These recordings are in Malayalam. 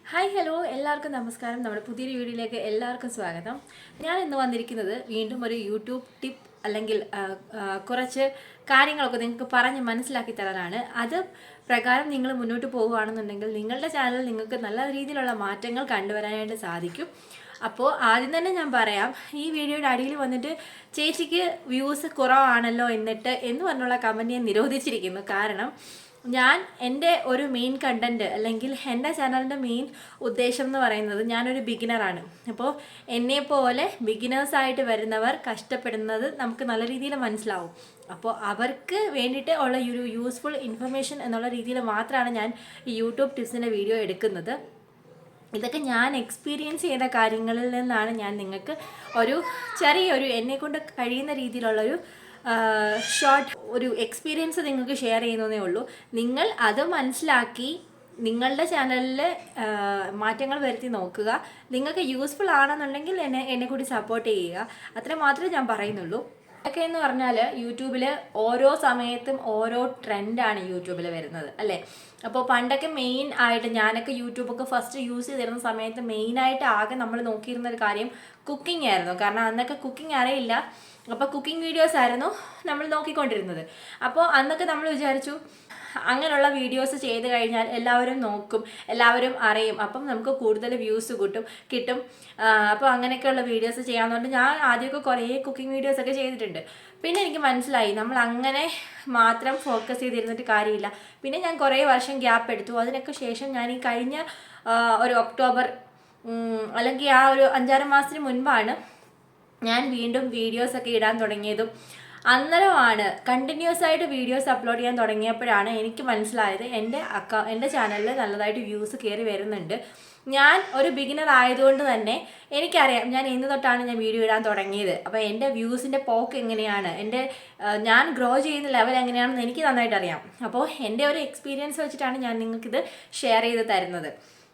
ഹായ് ഹലോ എല്ലാവർക്കും നമസ്കാരം. നമ്മുടെ പുതിയൊരു വീഡിയോയിലേക്ക് എല്ലാവർക്കും സ്വാഗതം. ഞാൻ ഇന്ന് വന്നിരിക്കുന്നത് വീണ്ടും ഒരു യൂട്യൂബ് ടിപ്പ് അല്ലെങ്കിൽ കുറച്ച് കാര്യങ്ങളൊക്കെ നിങ്ങൾക്ക് പറഞ്ഞ് മനസ്സിലാക്കി തരാനാണ്. അത് പ്രകാരം നിങ്ങൾ മുന്നോട്ട് പോവുകയാണെന്നുണ്ടെങ്കിൽ നിങ്ങളുടെ ചാനൽ നിങ്ങൾക്ക് നല്ല രീതിയിലുള്ള മാറ്റങ്ങൾ കണ്ടുവരാനായിട്ട് സാധിക്കും. അപ്പോൾ ആദ്യം തന്നെ ഞാൻ പറയാം, ഈ വീഡിയോയുടെ അടിയിൽ വന്നിട്ട് ചേച്ചിക്ക് വ്യൂസ് കുറവാണല്ലോ എന്ന് പറഞ്ഞുള്ള കമൻറ്റ് ഞാൻ നിരോധിച്ചിരിക്കുന്നു. കാരണം ഞാൻ എൻ്റെ ഒരു മെയിൻ കണ്ടൻറ്റ് അല്ലെങ്കിൽ എൻ്റെ ചാനലിൻ്റെ മെയിൻ ഉദ്ദേശം എന്ന് പറയുന്നത് ഞാനൊരു ബിഗിനറാണ്. അപ്പോൾ എന്നെപ്പോലെ ബിഗിനേഴ്സായിട്ട് വരുന്നവർ കഷ്ടപ്പെടുന്നത് നമുക്ക് നല്ല രീതിയിൽ മനസ്സിലാവും. അപ്പോൾ അവർക്ക് വേണ്ടിയിട്ട് ഉള്ള ഒരു യൂസ്ഫുൾ ഇൻഫർമേഷൻ എന്നുള്ള രീതിയിൽ മാത്രമാണ് ഞാൻ ഈ യൂട്യൂബ് ടിപ്സിൻ്റെ വീഡിയോ എടുക്കുന്നത്. ഇതൊക്കെ ഞാൻ എക്സ്പീരിയൻസ് ചെയ്ത കാര്യങ്ങളിൽ നിന്നാണ് ഞാൻ നിങ്ങൾക്ക് ഒരു ചെറിയൊരു എന്നെക്കൊണ്ട് കഴിയുന്ന രീതിയിലുള്ളൊരു ഷോർട്ട് ഒരു എക്സ്പീരിയൻസ് നിങ്ങൾക്ക് ഷെയർ ചെയ്യുന്നതേ ഉള്ളൂ. നിങ്ങൾ അത് മനസ്സിലാക്കി നിങ്ങളുടെ ചാനലിൽ മാറ്റങ്ങൾ വരുത്തി നോക്കുക. നിങ്ങൾക്ക് യൂസ്ഫുൾ ആണെന്നുണ്ടെങ്കിൽ എന്നെ കൂടി സപ്പോർട്ട് ചെയ്യുക. അത്ര മാത്രമേ ഞാൻ പറയുന്നുള്ളൂ. ഒക്കെ എന്ന് പറഞ്ഞാൽ യൂട്യൂബിൽ ഓരോ സമയത്തും ഓരോ ട്രെൻഡാണ് യൂട്യൂബിൽ വരുന്നത് അല്ലേ. അപ്പോൾ പണ്ടൊക്കെ മെയിൻ ആയിട്ട് ഞാനൊക്കെ യൂട്യൂബൊക്കെ ഫസ്റ്റ് യൂസ് ചെയ്തിരുന്ന സമയത്ത് മെയിനായിട്ട് ആകെ നമ്മൾ നോക്കിയിരുന്ന ഒരു കാര്യം കുക്കിംഗ് ആയിരുന്നു. കാരണം അന്നൊക്കെ കുക്കിംഗ് അറിയില്ല. അപ്പോൾ കുക്കിംഗ് വീഡിയോസ് ആയിരുന്നു നമ്മൾ നോക്കിക്കൊണ്ടിരുന്നത്. അപ്പോൾ അന്നൊക്കെ നമ്മൾ വിചാരിച്ചു അങ്ങനെയുള്ള വീഡിയോസ് ചെയ്ത് കഴിഞ്ഞാൽ എല്ലാവരും നോക്കും, എല്ലാവരും അറിയും, അപ്പം നമുക്ക് കൂടുതൽ വ്യൂസ് കിട്ടും. അപ്പോൾ അങ്ങനെയൊക്കെയുള്ള വീഡിയോസ് ചെയ്യാമെന്നുകൊണ്ട് ഞാൻ ആദ്യമൊക്കെ കുറേ കുക്കിംഗ് വീഡിയോസൊക്കെ ചെയ്തിട്ടുണ്ട്. പിന്നെ എനിക്ക് മനസ്സിലായി നമ്മൾ അങ്ങനെ മാത്രം ഫോക്കസ് ചെയ്തിരുന്നിട്ട് കാര്യമില്ല. പിന്നെ ഞാൻ കുറേ വർഷം ഗ്യാപ്പ് എടുത്തു. അതിനൊക്കെ ശേഷം ഞാൻ ഈ കഴിഞ്ഞ ഒരു ഒക്ടോബർ അല്ലെങ്കിൽ ആ ഒരു 5-6 മാസത്തിന് മുൻപാണ് ഞാൻ വീണ്ടും വീഡിയോസൊക്കെ ഇടാൻ തുടങ്ങിയതും. അന്നേരമാണ് കണ്ടിന്യൂസ് ആയിട്ട് വീഡിയോസ് അപ്ലോഡ് ചെയ്യാൻ തുടങ്ങിയപ്പോഴാണ് എനിക്ക് മനസ്സിലായത് എൻ്റെ ചാനലിൽ നല്ലതായിട്ട് വ്യൂസ് കയറി വരുന്നുണ്ട്. ഞാൻ ഒരു ബിഗിനർ ആയതുകൊണ്ട് തന്നെ എനിക്കറിയാം ഞാൻ എന്ന് തൊട്ടാണ് ഞാൻ വീഡിയോ ഇടാൻ തുടങ്ങിയത്. അപ്പോൾ എൻ്റെ വ്യൂസിൻ്റെ പോക്ക് എങ്ങനെയാണ്, ഞാൻ ഗ്രോ ചെയ്യുന്ന ലെവൽ എങ്ങനെയാണെന്ന് എനിക്ക് നന്നായിട്ട് അറിയാം. അപ്പോൾ എൻ്റെ ഒരു എക്സ്പീരിയൻസ് വെച്ചിട്ടാണ് ഞാൻ നിങ്ങൾക്കിത് ഷെയർ ചെയ്ത് തരുന്നത്.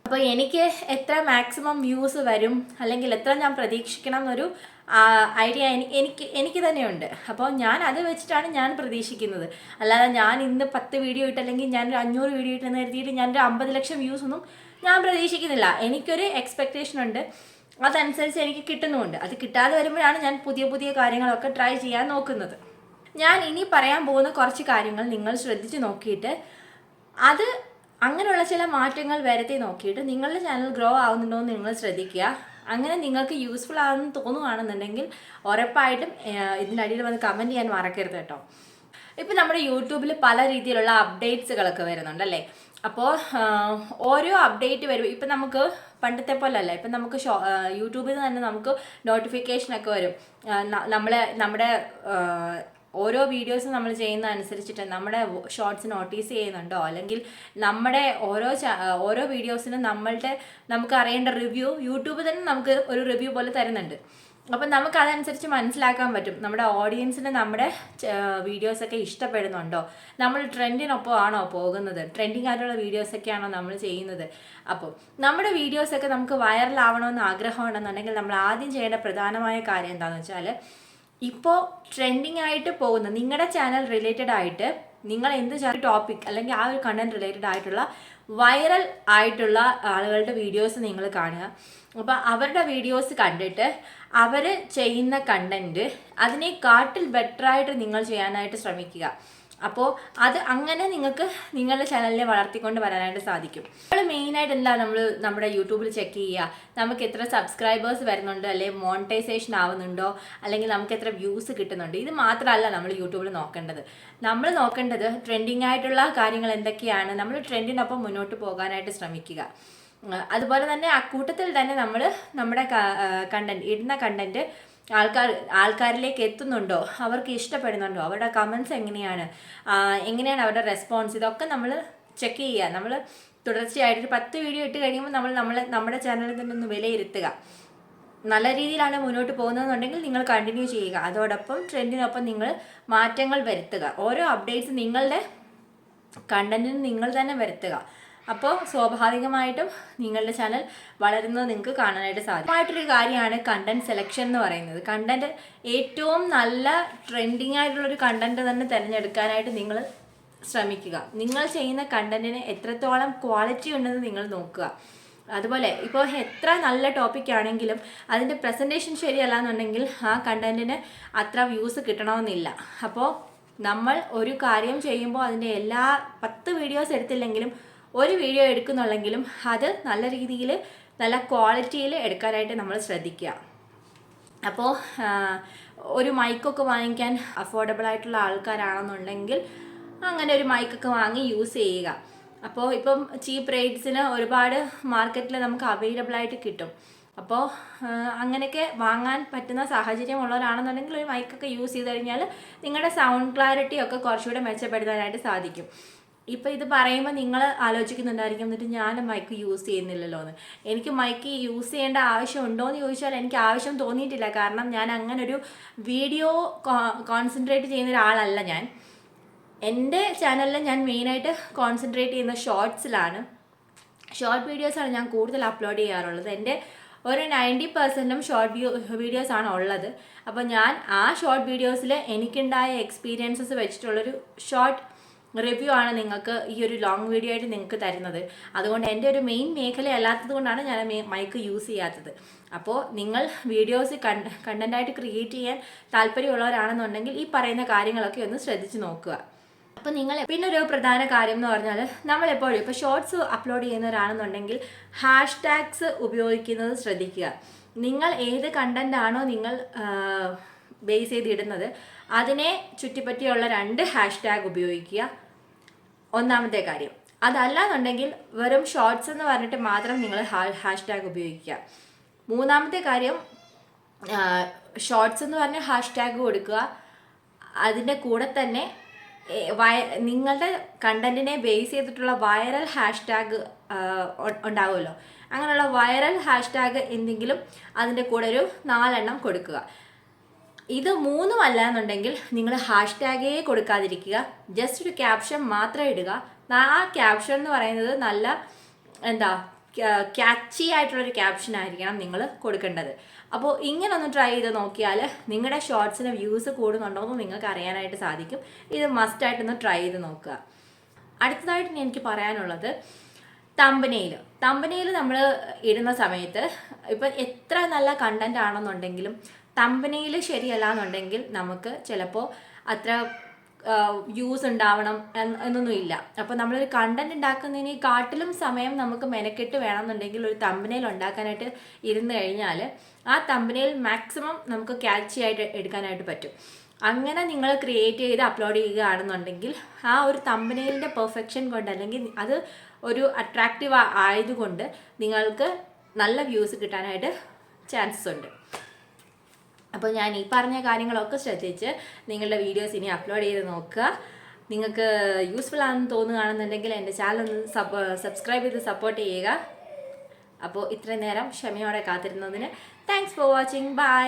അപ്പോൾ എനിക്ക് എത്ര മാക്സിമം വ്യൂസ് വരും അല്ലെങ്കിൽ എത്ര ഞാൻ പ്രതീക്ഷിക്കണം എന്നൊരു ഐഡിയ എനിക്ക് തന്നെയുണ്ട്. അപ്പോൾ ഞാൻ അത് വെച്ചിട്ടാണ് ഞാൻ പ്രതീക്ഷിക്കുന്നത്. അല്ലാതെ ഞാൻ ഇന്ന് 10 വീഡിയോ ഇട്ടല്ലെങ്കിൽ ഞാനൊരു 500 വീഡിയോ ഇട്ടെന്ന് കരുതിയിട്ട് ഞാനൊരു 50 ലക്ഷം വ്യൂസ് ഒന്നും ഞാൻ പ്രതീക്ഷിക്കുന്നില്ല. എനിക്കൊരു എക്സ്പെക്റ്റേഷൻ ഉണ്ട്, അതനുസരിച്ച് എനിക്ക് കിട്ടുന്നുമുണ്ട്. അത് കിട്ടാതെ വരുമ്പോഴാണ് ഞാൻ പുതിയ കാര്യങ്ങളൊക്കെ ട്രൈ ചെയ്യാൻ നോക്കുന്നത്. ഞാൻ ഇനി പറയാൻ പോകുന്ന കുറച്ച് കാര്യങ്ങൾ നിങ്ങൾ ശ്രദ്ധിച്ച് നോക്കിയിട്ട് അത് അങ്ങനെയുള്ള ചില മാറ്റങ്ങൾ വരുത്തി നോക്കിയിട്ട് നിങ്ങളുടെ ചാനൽ ഗ്രോ ആവുന്നുണ്ടോ എന്ന് നിങ്ങൾ ശ്രദ്ധിക്കുക. അങ്ങനെ നിങ്ങൾക്ക് യൂസ്ഫുൾ ആണെന്ന് തോന്നുകയാണെന്നുണ്ടെങ്കിൽ ഉറപ്പായിട്ടും ഇതിൻ്റെ അടിയിൽ വന്ന് കമൻറ്റ് ചെയ്യാൻ മറക്കരുത് കേട്ടോ. ഇപ്പം നമ്മുടെ യൂട്യൂബിൽ പല രീതിയിലുള്ള അപ്ഡേറ്റ്സുകളൊക്കെ വരുന്നുണ്ടല്ലേ. അപ്പോൾ ഓരോ അപ്ഡേറ്റ് വരും. ഇപ്പം നമുക്ക് പണ്ടത്തെ പോലെ അല്ല, ഇപ്പം നമുക്ക് യൂട്യൂബിൽ നിന്ന് തന്നെ നമുക്ക് നോട്ടിഫിക്കേഷനൊക്കെ വരും. നമ്മുടെ ഓരോ വീഡിയോസും നമ്മൾ ചെയ്യുന്ന അനുസരിച്ചിട്ട് നമ്മുടെ ഷോർട്സ് നോട്ടീസ് ചെയ്യുന്നുണ്ടോ, അല്ലെങ്കിൽ നമ്മുടെ ഓരോ വീഡിയോസിനും നമുക്ക് അറിയേണ്ട റിവ്യൂ യൂട്യൂബ് തന്നെ നമുക്ക് ഒരു റിവ്യൂ പോലെ തരുന്നുണ്ട്. അപ്പം നമുക്ക് അതനുസരിച്ച് മനസ്സിലാക്കാൻ പറ്റും നമ്മുടെ ഓഡിയൻസിന് നമ്മുടെ വീഡിയോസൊക്കെ ഇഷ്ടപ്പെടുന്നുണ്ടോ, നമ്മൾ ട്രെൻഡിനൊപ്പം ആണോ പോകുന്നത്, ട്രെൻഡിങ് ആയിട്ടുള്ള വീഡിയോസൊക്കെയാണോ നമ്മൾ ചെയ്യുന്നത്. അപ്പോൾ നമ്മുടെ വീഡിയോസൊക്കെ നമുക്ക് വൈറലാവണമെന്ന് ആഗ്രഹമുണ്ടെന്നുണ്ടെങ്കിൽ നമ്മൾ ആദ്യം ചെയ്യേണ്ട പ്രധാനമായ കാര്യം എന്താണെന്ന് വെച്ചാൽ, ഇപ്പോൾ ട്രെൻഡിങ് ആയിട്ട് പോകുന്ന നിങ്ങളുടെ ചാനൽ റിലേറ്റഡ് ആയിട്ട് നിങ്ങൾ എന്ത് ടോപ്പിക് അല്ലെങ്കിൽ ആ ഒരു കണ്ടന്റ് റിലേറ്റഡ് ആയിട്ടുള്ള വൈറൽ ആയിട്ടുള്ള ആളുകളുടെ വീഡിയോസ് നിങ്ങൾ കാണുക. അപ്പോൾ അവരുടെ വീഡിയോസ് കണ്ടിട്ട് അവർ ചെയ്യുന്ന കണ്ടന്റ് അതിനെക്കാട്ടിൽ ബെറ്ററായിട്ട് നിങ്ങൾ ചെയ്യാനായിട്ട് ശ്രമിക്കുക. അപ്പോൾ അത് അങ്ങനെ നിങ്ങൾക്ക് നിങ്ങളുടെ ചാനലിനെ വളർത്തിക്കൊണ്ട് വരാനായിട്ട് സാധിക്കും. നമ്മൾ മെയിനായിട്ട് എന്താ നമ്മുടെ യൂട്യൂബിൽ ചെക്ക് ചെയ്യുക, നമുക്ക് എത്ര സബ്സ്ക്രൈബേഴ്സ് വരുന്നുണ്ട്, അല്ലെങ്കിൽ മോണിറ്റൈസേഷൻ ആവുന്നുണ്ടോ, അല്ലെങ്കിൽ നമുക്ക് എത്ര വ്യൂസ് കിട്ടുന്നുണ്ട്. ഇത് മാത്രമല്ല നമ്മൾ യൂട്യൂബിൽ നോക്കേണ്ടത്. നമ്മൾ നോക്കേണ്ടത് ട്രെൻഡിങ് ആയിട്ടുള്ള കാര്യങ്ങൾ എന്തൊക്കെയാണ്, നമ്മൾ ട്രെൻഡിനൊപ്പം മുന്നോട്ട് പോകാനായിട്ട് ശ്രമിക്കുക. അതുപോലെ തന്നെ അക്കൂട്ടത്തിൽ തന്നെ നമ്മുടെ ഇടുന്ന കണ്ടന്റ് ആൾക്കാരിലേക്ക് എത്തുന്നുണ്ടോ, അവർക്ക് ഇഷ്ടപ്പെടുന്നുണ്ടോ, അവരുടെ കമൻസ് എങ്ങനെയാണ് അവരുടെ റെസ്പോൺസ്, ഇതൊക്കെ നമ്മൾ ചെക്ക് ചെയ്യുക. നമ്മൾ തുടർച്ചയായിട്ട് 10 വീഡിയോ ഇട്ട് കഴിയുമ്പോൾ നമ്മുടെ ചാനലിൽ തന്നെ ഒന്ന് വിലയിരുത്തുക. നല്ല രീതിയിലാണ് മുന്നോട്ട് പോകുന്നതെന്നുണ്ടെങ്കിൽ നിങ്ങൾ കണ്ടിന്യൂ ചെയ്യുക. അതോടൊപ്പം ട്രെൻഡിനൊപ്പം നിങ്ങൾ മാറ്റങ്ങൾ വരുത്തുക. ഓരോ അപ്ഡേറ്റ്സ് നിങ്ങളുടെ കണ്ടന്റിന് നിങ്ങൾ തന്നെ വരുത്തുക. അപ്പോൾ സ്വാഭാവികമായിട്ടും നിങ്ങളുടെ ചാനൽ വളരുന്നത് നിങ്ങൾക്ക് കാണാനായിട്ട് സാധിക്കും. കാര്യമാണ് കണ്ടന്റ് സെലക്ഷൻ എന്ന് പറയുന്നത്. കണ്ടന്റ് ഏറ്റവും നല്ല ട്രെൻഡിങ് ആയിട്ടുള്ളൊരു കണ്ടന്റ് തന്നെ തിരഞ്ഞെടുക്കാനായിട്ട് നിങ്ങൾ ശ്രമിക്കുക. നിങ്ങൾ ചെയ്യുന്ന കണ്ടന്റിന് എത്രത്തോളം ക്വാളിറ്റി ഉണ്ടെന്ന് നിങ്ങൾ നോക്കുക. അതുപോലെ ഇപ്പോൾ എത്ര നല്ല ടോപ്പിക് ആണെങ്കിലും അതിൻ്റെ പ്രസൻറ്റേഷൻ ശരിയല്ല എന്നുണ്ടെങ്കിൽ ആ കണ്ടൻറ്റിന് അത്ര വ്യൂസ് കിട്ടണമെന്നില്ല. അപ്പോൾ നമ്മൾ ഒരു കാര്യം ചെയ്യുമ്പോൾ അതിൻ്റെ എല്ലാ 10 വീഡിയോസ് എടുത്തില്ലെങ്കിലും ഒരു വീഡിയോ എടുക്കുന്നുള്ളെങ്കിലും അത് നല്ല രീതിയിൽ നല്ല ക്വാളിറ്റിയിൽ എടുക്കാനായിട്ട് നമ്മൾ ശ്രദ്ധിക്കുക. അപ്പോൾ ഒരു മൈക്കൊക്കെ വാങ്ങിക്കാൻ അഫോർഡബിൾ ആയിട്ടുള്ള ആൾക്കാരാണെന്നുണ്ടെങ്കിൽ അങ്ങനെ ഒരു മൈക്കൊക്കെ വാങ്ങി യൂസ് ചെയ്യുക. അപ്പോൾ ഇപ്പം ചീപ്പ് റേറ്റ്സിന് ഒരുപാട് മാർക്കറ്റിൽ നമുക്ക് അവൈലബിൾ ആയിട്ട് കിട്ടും. അപ്പോൾ അങ്ങനെയൊക്കെ വാങ്ങാൻ പറ്റുന്ന സാഹചര്യമുള്ളവരാണെന്നുണ്ടെങ്കിൽ ഒരു മൈക്കൊക്കെ യൂസ് ചെയ്ത് കഴിഞ്ഞാൽ നിങ്ങളുടെ സൗണ്ട് ക്ലാരിറ്റി ഒക്കെ കുറച്ചുകൂടെ മെച്ചപ്പെടുത്താനായിട്ട് സാധിക്കും. ഇപ്പോൾ ഇത് പറയുമ്പോൾ നിങ്ങൾ ആലോചിക്കുന്നുണ്ടായിരിക്കും, എന്നിട്ട് ഞാൻ മൈക്ക് യൂസ് ചെയ്യുന്നില്ലല്ലോ എന്ന്. എനിക്ക് മൈക്ക് യൂസ് ചെയ്യേണ്ട ആവശ്യം ഉണ്ടോ എന്ന് ചോദിച്ചാൽ എനിക്ക് ആവശ്യം തോന്നിയിട്ടില്ല. കാരണം ഞാൻ അങ്ങനെ ഒരു വീഡിയോ കോൺസെൻട്രേറ്റ് ചെയ്യുന്ന ഒരാളല്ല. ഞാൻ എൻ്റെ ചാനലിൽ ഞാൻ മെയിനായിട്ട് കോൺസെൻട്രേറ്റ് ചെയ്യുന്ന ഷോർട്സിലാണ്. ഷോർട്ട് വീഡിയോസാണ് ഞാൻ കൂടുതൽ അപ്ലോഡ് ചെയ്യാറുള്ളത്. എൻ്റെ ഒരു 90%ഉം ഷോർട്ട് വീഡിയോസാണ് ഉള്ളത്. അപ്പോൾ ഞാൻ ആ ഷോർട്ട് വീഡിയോസിൽ എനിക്കുണ്ടായ എക്സ്പീരിയൻസസ് വെച്ചിട്ടുള്ളൊരു ഷോർട്ട് റിവ്യൂ ആണ് നിങ്ങൾക്ക് ഈ ഒരു ലോങ് വീഡിയോ ആയിട്ട് നിങ്ങൾക്ക് തരുന്നത്. അതുകൊണ്ട് എൻ്റെ ഒരു മെയിൻ മേഖല അല്ലാത്തത് കൊണ്ടാണ് ഞാൻ മൈക്ക് യൂസ് ചെയ്യാത്തത്. അപ്പോൾ നിങ്ങൾ വീഡിയോസ് കണ്ടൻറ്റായിട്ട് ക്രിയേറ്റ് ചെയ്യാൻ താല്പര്യമുള്ളവരാണെന്നുണ്ടെങ്കിൽ ഈ പറയുന്ന കാര്യങ്ങളൊക്കെ ഒന്ന് ശ്രദ്ധിച്ച് നോക്കുക. അപ്പോൾ നിങ്ങൾ പിന്നെ ഒരു പ്രധാന കാര്യം എന്ന് പറഞ്ഞാൽ നമ്മളെപ്പോഴും ഇപ്പോൾ ഷോർട്സ് അപ്ലോഡ് ചെയ്യുന്നവരാണെന്നുണ്ടെങ്കിൽ ഹാഷ്ടാഗ്സ് ഉപയോഗിക്കുന്നത് ശ്രദ്ധിക്കുക. നിങ്ങൾ ഏത് കണ്ടൻ്റാണോ നിങ്ങൾ ബേസ് ചെയ്തിടുന്നത് അതിനെ ചുറ്റിപ്പറ്റിയുള്ള 2 ഹാഷ്ടാഗ് ഉപയോഗിക്കുക, ഒന്നാമത്തെ കാര്യം. അതല്ല എന്നുണ്ടെങ്കിൽ വെറും ഷോർട്സ് എന്ന് പറഞ്ഞിട്ട് മാത്രം നിങ്ങൾ ഹാഷ്ടാഗ് ഉപയോഗിക്കുക. മൂന്നാമത്തെ കാര്യം, ഷോർട്സ് എന്ന് പറഞ്ഞ ഹാഷ്ടാഗ് കൊടുക്കുക. അതിൻ്റെ കൂടെ തന്നെ നിങ്ങളുടെ കണ്ടന്റിനെ ബേസ് ചെയ്തിട്ടുള്ള വൈറൽ ഹാഷ്ടാഗ് ഉണ്ടാവുമല്ലോ, അങ്ങനെയുള്ള വൈറൽ ഹാഷ്ടാഗ് എന്തെങ്കിലും അതിൻ്റെ കൂടെ ഒരു 4 എണ്ണം കൊടുക്കുക. ഇത് 3ഉം അല്ല എന്നുണ്ടെങ്കിൽ നിങ്ങൾ ഹാഷ്ടാഗേ കൊടുക്കാതിരിക്കുക, ജസ്റ്റ് ഒരു ക്യാപ്ഷൻ മാത്രം ഇടുക. ആ ക്യാപ്ഷൻ എന്ന് പറയുന്നത് നല്ല ക്യാച്ചി ആയിട്ടുള്ളൊരു ക്യാപ്ഷൻ ആയിരിക്കണം നിങ്ങൾ കൊടുക്കേണ്ടത്. അപ്പോൾ ഇങ്ങനെ ഒന്ന് ട്രൈ ചെയ്ത് നോക്കിയാൽ നിങ്ങളുടെ ഷോർട്സിന് വ്യൂസ് കൂടുന്നുണ്ടോ എന്ന് നിങ്ങൾക്ക് അറിയാനായിട്ട് സാധിക്കും. ഇത് മസ്റ്റായിട്ടൊന്ന് ട്രൈ ചെയ്ത് നോക്കുക. അടുത്തതായിട്ട് എനിക്ക് പറയാനുള്ളത് തമ്പനെയിൽ നമ്മൾ ഇടുന്ന സമയത്ത് ഇപ്പം എത്ര നല്ല കണ്ടന്റ് ആണെന്നുണ്ടെങ്കിലും തമ്പനെയിൽ ശരിയല്ല എന്നുണ്ടെങ്കിൽ നമുക്ക് ചിലപ്പോൾ അത്ര വ്യൂസ് ഉണ്ടാവണം എന്നൊന്നുമില്ല. അപ്പോൾ നമ്മളൊരു കണ്ടന്റ് ഉണ്ടാക്കുന്നതിനെക്കാട്ടിലും സമയം നമുക്ക് മെനക്കെട്ട് വേണമെന്നുണ്ടെങ്കിൽ ഒരു തമ്പനെയിൽ ഉണ്ടാക്കാനായിട്ട് ഇരുന്ന് കഴിഞ്ഞാൽ ആ തമ്പനെയിൽ മാക്സിമം നമുക്ക് ക്യാച്ചി ആയിട്ട് എടുക്കാനായിട്ട് പറ്റും. അങ്ങനെ നിങ്ങൾ ക്രിയേറ്റ് ചെയ്ത് അപ്ലോഡ് ചെയ്യുകയാണെന്നുണ്ടെങ്കിൽ ആ ഒരു തമ്പനെയിലിൻ്റെ പെർഫെക്ഷൻ കൊണ്ട് അല്ലെങ്കിൽ അത് ഒരു അട്രാക്റ്റീവ് ആയതുകൊണ്ട് നിങ്ങൾക്ക് നല്ല വ്യൂസ് കിട്ടാനായിട്ട് ചാൻസസ് ഉണ്ട്. അപ്പോൾ ഞാൻ ഈ പറഞ്ഞ കാര്യങ്ങളൊക്കെ ശ്രദ്ധിച്ച് നിങ്ങളുടെ വീഡിയോസ് ഇനി അപ്ലോഡ് ചെയ്ത് നോക്കുക. നിങ്ങൾക്ക് യൂസ്ഫുൾ ആണെന്ന് തോന്നുകയാണെന്നുണ്ടെങ്കിൽ എൻ്റെ ചാനൽ ഒന്ന് സബ്സ്ക്രൈബ് ചെയ്ത് സപ്പോർട്ട് ചെയ്യുക. അപ്പോൾ ഇത്രയും നേരം ക്ഷമയോടെ കാത്തിരുന്നതിന് താങ്ക്സ് ഫോർ വാച്ചിങ്. ബൈ.